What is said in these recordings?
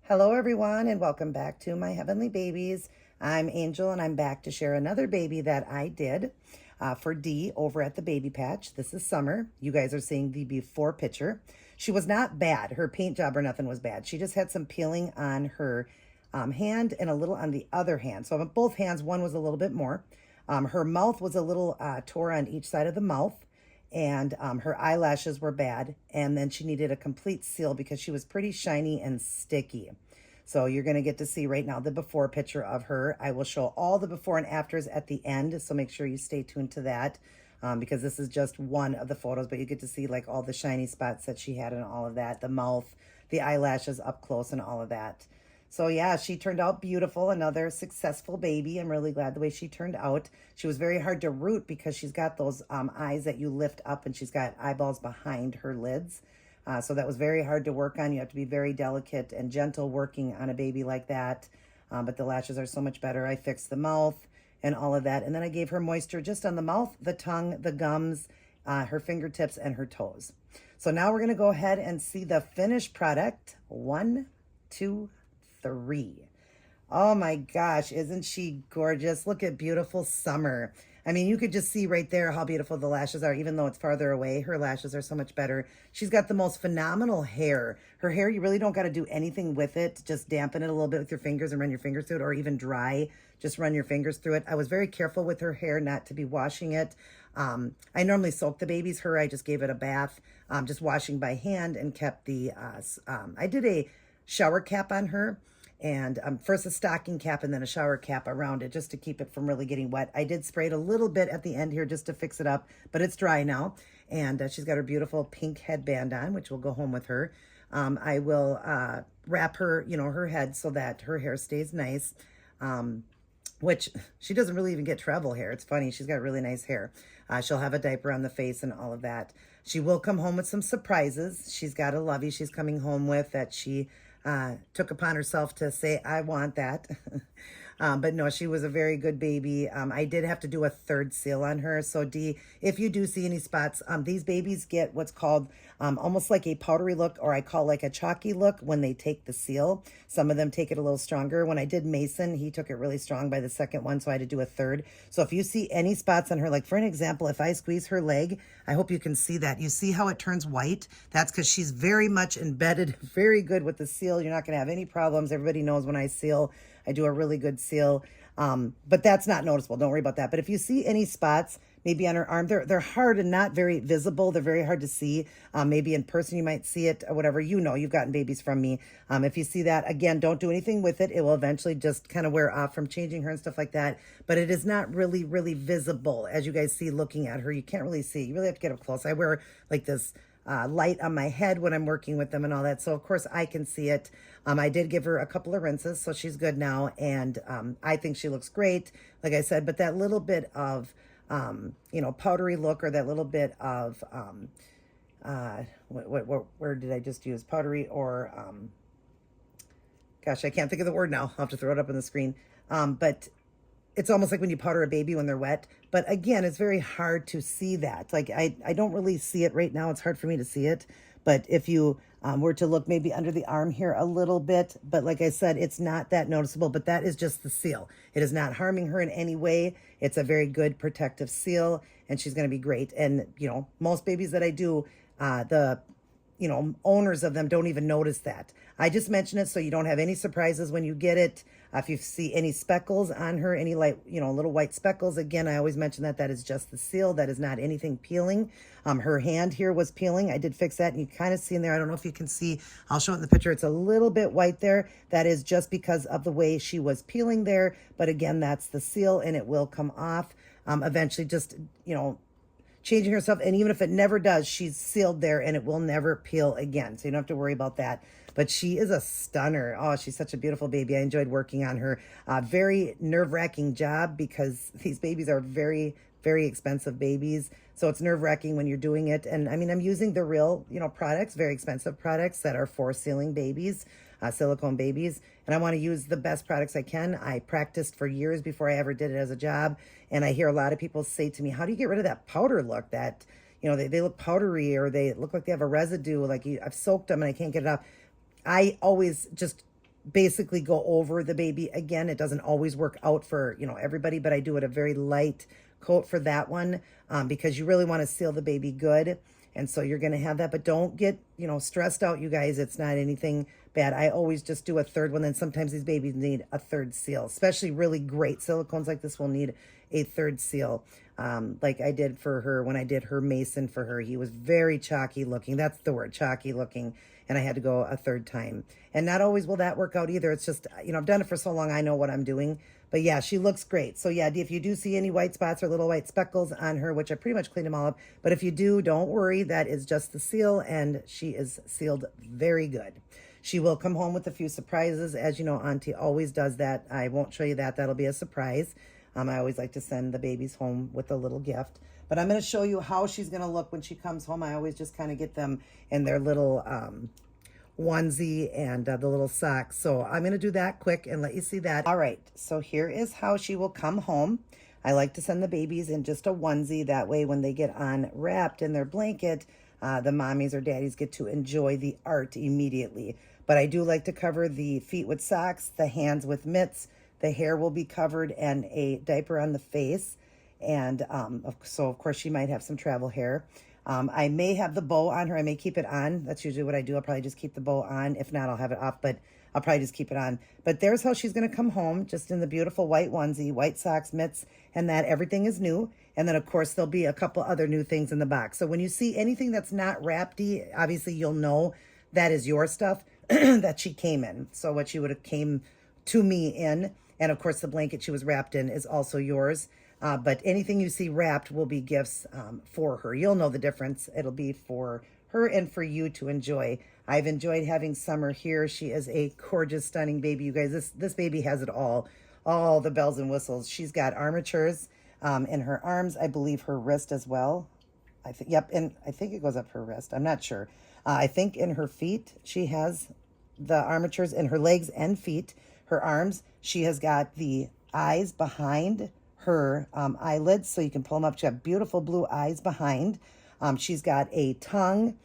Hello, everyone, and welcome back to my heavenly babies. I'm Angel, and I'm back to share another baby that I did for Dee over at the Baby Patch. This is Summer. You guys are seeing the before picture. She was not bad. Her paint job or nothing was bad. She just had some peeling on her hand and a little on the other hand. So on both hands, one was a little bit more. Her mouth was a little tore on each side of the mouth, and her eyelashes were bad, and then she needed a complete seal because she was pretty shiny and sticky. So you're going to get to see right now the before picture of her. I will show all the before and afters at the end, so make sure you stay tuned to that, because this is just one of the photos, but you get to see like all the shiny spots that she had and all of that, the mouth, the eyelashes up close and all of that. So yeah, she turned out beautiful. Another successful baby. I'm really glad the way she turned out. She was very hard to root because she's got those eyes that you lift up, and she's got eyeballs behind her lids. So that was very hard to work on. You have to be very delicate and gentle working on a baby like that. But the lashes are so much better. I fixed the mouth and all of that. And then I gave her moisture just on the mouth, the tongue, the gums, her fingertips, and her toes. So now we're going to go ahead and see the finished product. 1, 2, 3. Oh my gosh, isn't she gorgeous? Look at beautiful Summer. I mean, you could just see right there how beautiful the lashes are, even though it's farther away. Her lashes are so much better. She's got the most phenomenal hair. Her hair, you really don't got to do anything with it. Just dampen it a little bit with your fingers and run your fingers through it, or even dry. Just run your fingers through it. I was very careful with her hair not to be washing it. I normally soak the baby's hair. I just gave it a bath, just washing by hand, and kept the, I did a shower cap on her, and first a stocking cap and then a shower cap around it just to keep it from really getting wet. I did spray it a little bit at the end here just to fix it up, but it's dry now. And she's got her beautiful pink headband on, which will go home with her. I will wrap her, her head so that her hair stays nice, which she doesn't really even get travel hair. It's funny. She's got really nice hair. She'll have a diaper on the face and all of that. She will come home with some surprises. She's got a lovey she's coming home with that she took upon herself to say, I want that. But no, she was a very good baby. I did have to do a third seal on her. So Dee, if you do see any spots, these babies get what's called almost like a powdery look, or I call like a chalky look when they take the seal. Some of them take it a little stronger. When I did Mason, he took it really strong by the second one, so I had to do a third. So if you see any spots on her, like for an example, if I squeeze her leg, I hope you can see that. You see how it turns white? That's because she's very much embedded, very good with the seal. You're not going to have any problems. Everybody knows when I seal, I do a really good seal, but that's not noticeable. Don't worry about that. But if you see any spots, maybe on her arm, they're hard and not very visible. They're very hard to see. Maybe in person you might see it or whatever. You've gotten babies from me. If you see that, again, don't do anything with it. It will eventually just kind of wear off from changing her and stuff like that. But it is not really, really visible. As you guys see looking at her, you can't really see. You really have to get up close. I wear like this light on my head when I'm working with them and all that. So, of course, I can see it. I did give her a couple of rinses, so she's good now. And I think she looks great, like I said. But that little bit of, powdery look, or that little bit of, where did I just use? Powdery or, gosh, I can't think of the word now. I'll have to throw it up on the screen. But it's almost like when you powder a baby when they're wet. But again, it's very hard to see that. Like I don't really see it right now. It's hard for me to see it. But if you were to look maybe under the arm here a little bit, but like I said, it's not that noticeable, but that is just the seal. It is not harming her in any way. It's a very good protective seal, and she's going to be great. And, most babies that I do, the owners of them don't even notice that. I just mention it so you don't have any surprises when you get it. If you see any speckles on her, any light, little white speckles, again, I always mention that is just the seal. That is not anything peeling. Her hand here was peeling. I did fix that, and you kind of see in there. I don't know if you can see. I'll show it in the picture. It's a little bit white there. That is just because of the way she was peeling there. But again, that's the seal, and it will come off eventually. Just, changing herself, and even if it never does, she's sealed there and it will never peel again, so you don't have to worry about that. But she is a stunner. Oh, she's such a beautiful baby. I enjoyed working on her. Very nerve-wracking job because these babies are very, very expensive babies, so it's nerve-wracking when you're doing it. And I mean, I'm using the real products, very expensive products that are for sealing babies, silicone babies, and I want to use the best products I can. I practiced for years before I ever did it as a job, and I hear a lot of people say to me, how do you get rid of that powder look? That they look powdery, or they look like they have a residue, like I've soaked them and I can't get it off. I always just basically go over the baby again. It doesn't always work out for, everybody, but I do it a very light coat for that one, because you really want to seal the baby good. And so you're going to have that, but don't get, stressed out, you guys. It's not anything bad. I always just do a third one. Then sometimes these babies need a third seal, especially really great silicones like this will need a third seal. Like I did for her when I did her Mason for her. He was very chalky looking. That's the word, chalky looking. And I had to go a third time. And not always will that work out either. It's just, I've done it for so long, I know what I'm doing. But yeah, she looks great. So yeah, if you do see any white spots or little white speckles on her, which I pretty much cleaned them all up, but if you do, don't worry. That is just the seal, and she is sealed very good. She will come home with a few surprises. As you know, Auntie always does that. I won't show you that. That'll be a surprise. I always like to send the babies home with a little gift. But I'm going to show you how she's going to look when she comes home. I always just kind of get them in their little onesie and the little socks. So I'm going to do that quick and let you see that. All right, so here is how she will come home. I like to send the babies in just a onesie. That way when they get unwrapped in their blanket, the mommies or daddies get to enjoy the art immediately. But I do like to cover the feet with socks, the hands with mitts, the hair will be covered, and a diaper on the face. And so, of course, she might have some travel hair. I may have the bow on her. I may keep it on. That's usually what I do. I'll probably just keep the bow on. If not, I'll have it off, but I'll probably just keep it on. But there's how she's going to come home, just in the beautiful white onesie, white socks, mitts, and that everything is new. And then, of course, there'll be a couple other new things in the box. So when you see anything that's not wrappedy, obviously you'll know that is your stuff that she came in. So what she would have came to me in. And, of course, the blanket she was wrapped in is also yours. But anything you see wrapped will be gifts for her. You'll know the difference. It'll be for her and for you to enjoy. I've enjoyed having Summer here. She is a gorgeous, stunning baby. You guys, this baby has it all the bells and whistles. She's got armatures in her arms. I believe her wrist as well. Yep, and I think it goes up her wrist. I'm not sure. I think in her feet, she has the armatures in her legs and feet. Her arms, she has got the eyes behind her eyelids, so you can pull them up. She got beautiful blue eyes behind. She's got a tongue,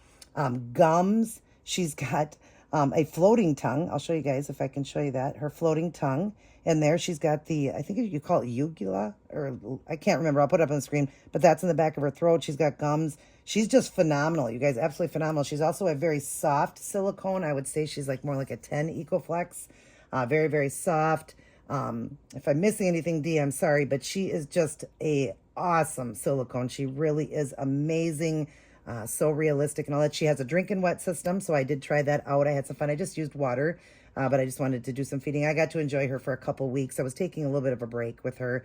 gums. She's got a floating tongue. I'll show you guys if I can show you that. Her floating tongue. And there she's got the, I think you call it uvula, or I can't remember. I'll put it up on the screen, but that's in the back of her throat. She's got gums. She's just phenomenal, you guys, absolutely phenomenal. She's also a very soft silicone. I would say she's like more like a 10 Ecoflex. Very, very soft. If I'm missing anything, Dee, I'm sorry, but she is just a awesome silicone. She really is amazing, so realistic and all that. She has a drink and wet system, so I did try that out. I had some fun. I just used water, but I just wanted to do some feeding. I got to enjoy her for a couple weeks. I was taking a little bit of a break with her,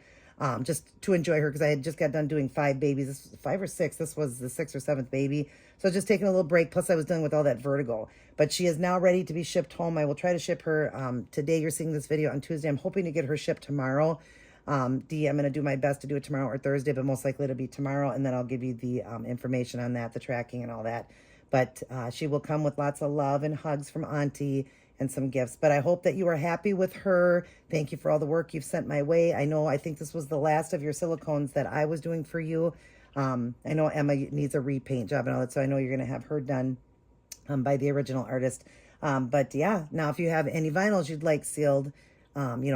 just to enjoy her, because I had just got done doing 5 babies. This was 5 or 6. This was the 6th or 7th baby. So just taking a little break. Plus I was done with all that vertigo. But she is now ready to be shipped home. I will try to ship her today. You're seeing this video on Tuesday. I'm hoping to get her shipped tomorrow. Dee, I'm going to do my best to do it tomorrow or Thursday, but most likely it'll be tomorrow. And then I'll give you the information on that, the tracking and all that. But she will come with lots of love and hugs from Auntie and some gifts. But I hope that you are happy with her. Thank you for all the work you've sent my way. I think this was the last of your silicones that I was doing for you. I know Emma needs a repaint job and all that, so I know you're going to have her done by the original artist. But yeah, now if you have any vinyls you'd like sealed,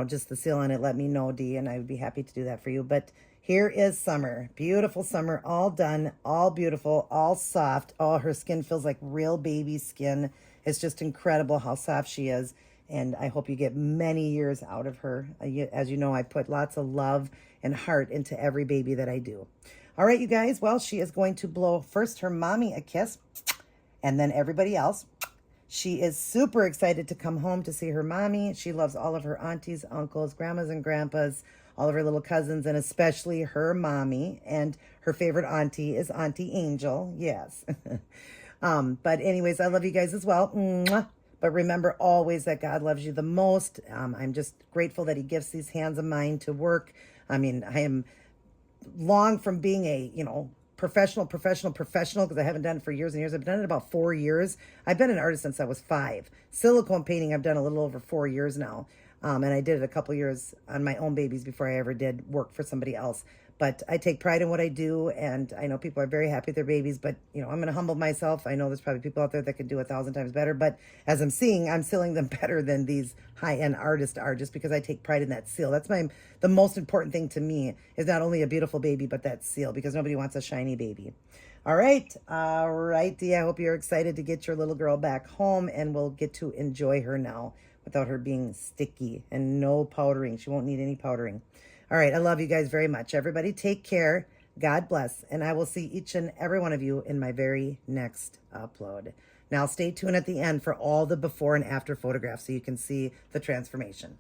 just the seal on it, let me know, Dee, and I would be happy to do that for you. But here is Summer. Beautiful Summer, all done, all beautiful, all soft. Oh, her skin feels like real baby skin. It's just incredible how soft she is. And I hope you get many years out of her. As you know, I put lots of love and heart into every baby that I do. All right, you guys. Well, she is going to blow first her mommy a kiss and then everybody else. She is super excited to come home to see her mommy. She loves all of her aunties, uncles, grandmas, and grandpas, all of her little cousins, and especially her mommy. And her favorite auntie is Auntie Angel. Yes. But anyways, I love you guys as well. Mwah. But remember always that God loves you the most. I'm just grateful that he gives these hands of mine to work. I mean, I am long from being a, professional, because I haven't done it for years and years. I've done it about 4 years. I've been an artist since I was 5. Silicone painting, I've done a little over 4 years now. And I did it a couple years on my own babies before I ever did work for somebody else. But I take pride in what I do, and I know people are very happy with their babies, but, I'm going to humble myself. I know there's probably people out there that can do 1,000 times better, but as I'm seeing, I'm sealing them better than these high-end artists are, just because I take pride in that seal. That's the most important thing to me, is not only a beautiful baby, but that seal, because nobody wants a shiny baby. All right, Dee, I hope you're excited to get your little girl back home, and we'll get to enjoy her now without her being sticky, and no powdering. She won't need any powdering. All right, I love you guys very much. Everybody take care. God bless, and I will see each and every one of you in my very next upload. Now stay tuned at the end for all the before and after photographs so you can see the transformation.